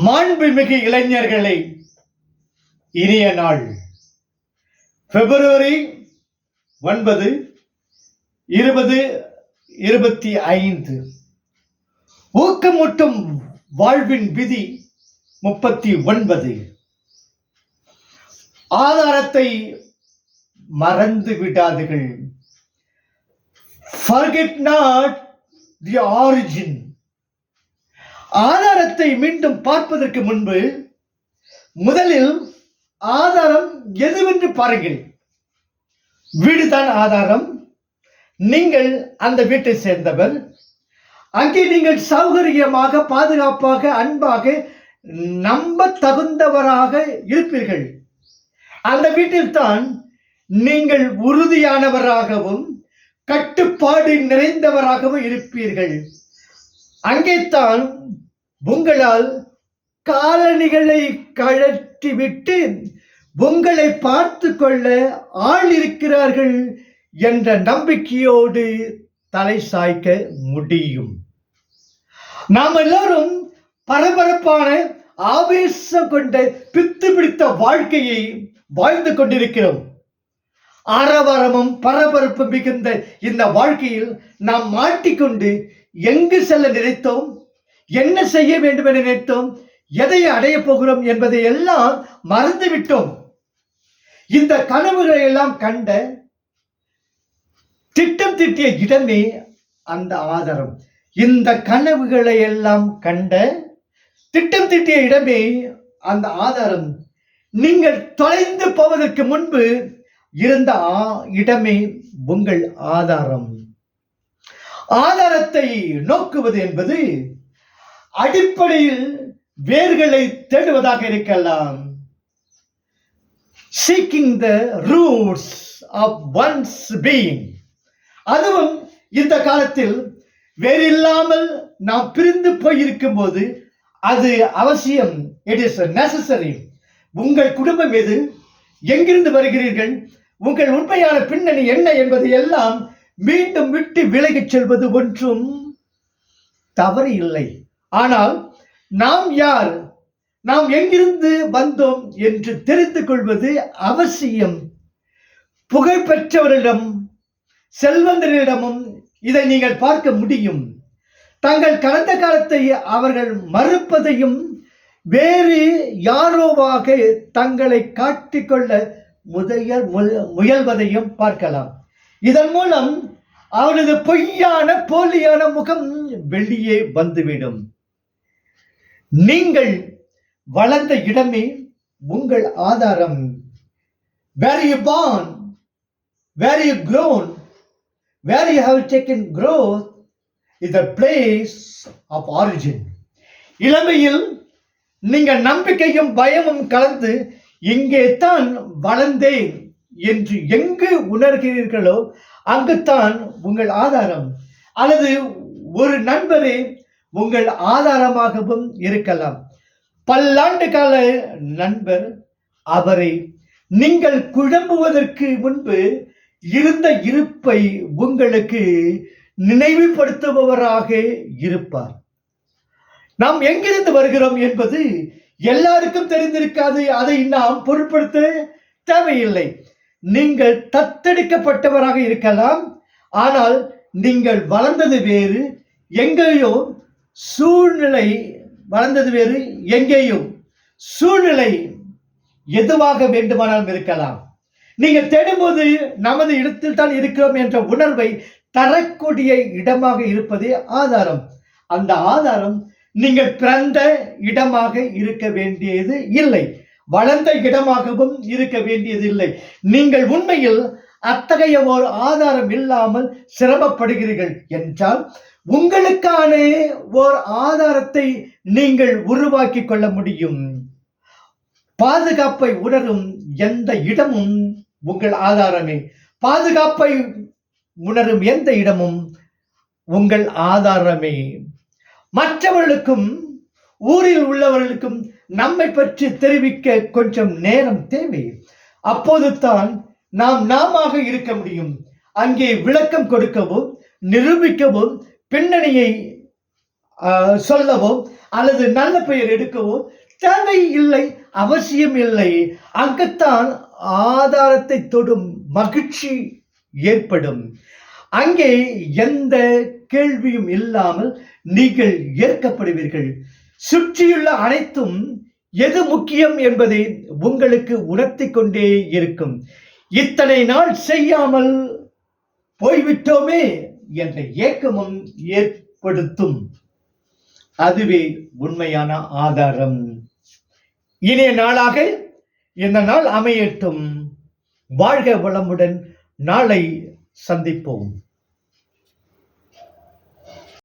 மாண்புமிகு இளைஞர்களை, இனிய நாள். பிப்ரவரி 9, 2025. ஊக்கமூட்டும் வாழ்வின் விதி 39. ஆதாரத்தை மறந்து விடாதீர்கள். Forget not the origin. ஆதாரத்தை மீண்டும் பார்ப்பதற்கு முன்பு முதலில் ஆதாரம் எதுவென்று பாருங்கள். வீடுதான் ஆதாரம். நீங்கள் அந்த வீட்டை சேர்ந்தவர். அங்கே நீங்கள் சௌகரியமாக, பாதுகாப்பாக, அன்பாக, நம்ப தகுந்தவராக இருப்பீர்கள். அந்த வீட்டில் தான் நீங்கள் உறுதியானவராகவும் கட்டுப்பாடு நிறைந்தவராகவும் இருப்பீர்கள். அங்கே தான் உங்களால் காலணிகளை கழற்றிவிட்டு உங்களை பார்த்து கொள்ள ஆள் இருக்கிறார்கள் என்ற நம்பிக்கையோடு தலை சாய்க்க முடியும். நாம் எல்லாரும் பரபரப்பான, ஆவேசம் கொண்ட, பித்து பிடித்த வாழ்க்கையை வாழ்ந்து கொண்டிருக்கிறோம். ஆரவாரமும் பரபரப்பு மிகுந்த இந்த வாழ்க்கையில் நாம் மாட்டிக்கொண்டு எங்கு செல்ல நினைத்தோம், என்ன செய்ய வேண்டும் என நினைத்தோம், எதை அடைய போகிறோம் என்பதை எல்லாம் மறந்துவிட்டோம். இந்த கனவுகளை எல்லாம் கண்ட, திட்டம் தீட்டிய இடமே அந்த ஆதாரம். இந்த கனவுகளை எல்லாம் கண்ட, திட்டம் தீட்டிய இடமே அந்த ஆதாரம். நீங்கள் தொலைந்து போவதற்கு முன்பு இருந்த இடமே உங்கள் ஆதாரம். ஆதாரத்தை நோக்குவது என்பது அடிப்படையில் வேர்களை தேடுவதாக இருக்கலாம். Seeking the roots of one's being. அதுவும் இந்த காலத்தில் வேறில்லாமல் நாம் பிரிந்து போயிருக்கும் போது அது அவசியம். It is necessary. உங்கள் குடும்பம் எது, எங்கிருந்து வருகிறீர்கள், உங்கள் உண்மையான பின்னணி என்ன என்பதை எல்லாம் மீண்டும் விட்டு விலகிச் செல்வது ஒன்றும் தவறு இல்லை. ஆனால் நாம் யார், நாம் எங்கிருந்து வந்தோம் என்று தெரிந்து கொள்வது அவசியம். புகழ்பெற்றவரிடம், செல்வந்தரிடமும் இதை நீங்கள் பார்க்க முடியும். தங்கள் கடந்த காலத்தை அவர்கள் மறுப்பதையும், வேறு யாரோவாக தங்களை காட்டிக்கொள்ள முயல்வதையும் பார்க்கலாம். இதன் மூலம் அவரது பொய்யான, போலியான முகம் வெளியே வந்துவிடும். நீங்கள் வளர்ந்த இடமே உங்கள் ஆதாரம். Where you born, where you grown, where you have taken growth is the place of origin. இளமையில் நீங்கள் நம்பிக்கையும் பயமும் கலந்து இங்கே தான் வளர்ந்தேன் என்று எங்கு உணர்கிறீர்களோ அங்குத்தான் உங்கள் ஆதாரம். அல்லது ஒரு நண்பரே உங்கள் ஆதாரமாகவும் இருக்கலாம். பல்லாண்டு கால நண்பர். அவரை நீங்கள் குழம்புவதற்கு முன்பு இருந்த இருப்பை உங்களுக்கு நினைவுபடுத்துபவராக இருப்பார். நாம் எங்கிருந்து வருகிறோம் என்பது எல்லாருக்கும் தெரிந்திருக்காது. அதை நாம் பொருட்படுத்த தேவையில்லை. நீங்கள் தத்தெடுக்கப்பட்டவராக இருக்கலாம். ஆனால் நீங்கள் வளர்ந்தது வேறு, எங்கேயோ சூழ்நிலை. வளர்ந்தது வேறு, எங்கேயோ சூழ்நிலை எதுவாக வேண்டுமானாலும் இருக்கலாம். நீங்கள் தேடும்போது நமது இடத்தில் தான் இருக்கிறோம் என்ற உணர்வை தரக்கூடிய இடமாக இருப்பதே ஆதாரம். அந்த ஆதாரம் நீங்கள் பிறந்த இடமாக இருக்க வேண்டியது இல்லை, வளர்ந்த இடமாகவும் இருக்க வேண்டியது இல்லை. நீங்கள் உண்மையில் அத்தகைய ஒரு ஆதாரம் இல்லாமல் சிரமப்படுகிறீர்கள் என்றால் உங்களுக்கான ஒரு ஆதாரத்தை நீங்கள் உருவாக்கி கொள்ள முடியும். பாதுகாப்பை உணரும் எந்த இடமும் உங்கள் ஆதாரமே. பாதுகாப்பை உணரும் எந்த இடமும் உங்கள் ஆதாரமே. மற்றவர்களுக்கும், ஊரில் உள்ளவர்களுக்கும் நம்மை பற்றி தெரிவிக்க கொஞ்சம் நேரம் தேவை. அப்போது தான் நாம் நாமாக இருக்க முடியும். அங்கே விளக்கம் கொடுக்கவும், நிரூபிக்கவும், பின்னணியை சொல்லவும், அல்லது நல்ல பெயர் எடுக்கவோ தேவை இல்லை, அவசியம் இல்லை. அங்கத்தான் ஆதாரத்தை தொடும் மகிழ்ச்சி ஏற்படும். அங்கே எந்த கேள்வியும் இல்லாமல் நீங்கள் ஏற்கப்படுவீர்கள். சுற்றியுள்ள அனைத்தும் எது முக்கியம் என்பதை உங்களுக்கு உணர்த்திக் கொண்டே இருக்கும். இத்தனை நாள் செய்யாமல் போய்விட்டோமே என்ற ஏக்கமும் ஏற்படுத்தும். அதுவே உண்மையான ஆதாரம். இனிய நாளாக இந்த நாள் அமையட்டும். வாழ்க வளமுடன். நாளை சந்திப்போம்.